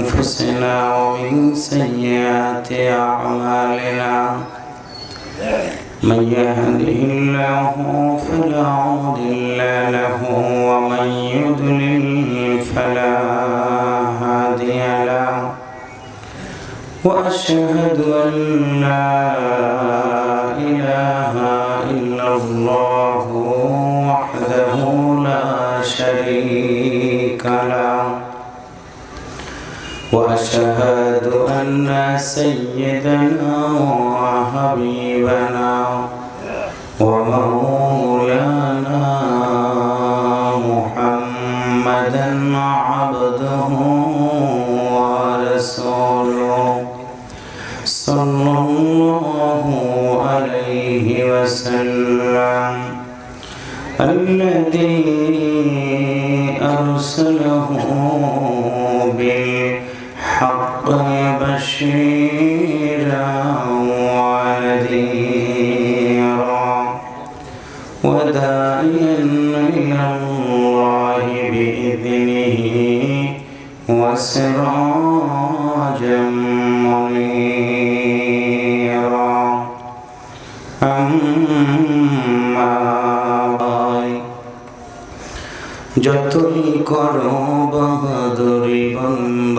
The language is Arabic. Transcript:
أنفسنا ومن سيئات أعمالنا من يهده الله فلا مضل له ومن يضلل فلا هادي له وأشهد أن لا إله إلا الله وحده لا شريك له وأشهد أن سيدنا وحبيبنا ومولانا محمدا عبده ورسوله صلى الله عليه وسلم الذي أرسله بالحق بشيرا ونذيرا وداعيا إلى الله بإذنه وسراجا منيرا أما بعد যতই করো বাহাদুরি বন্ধ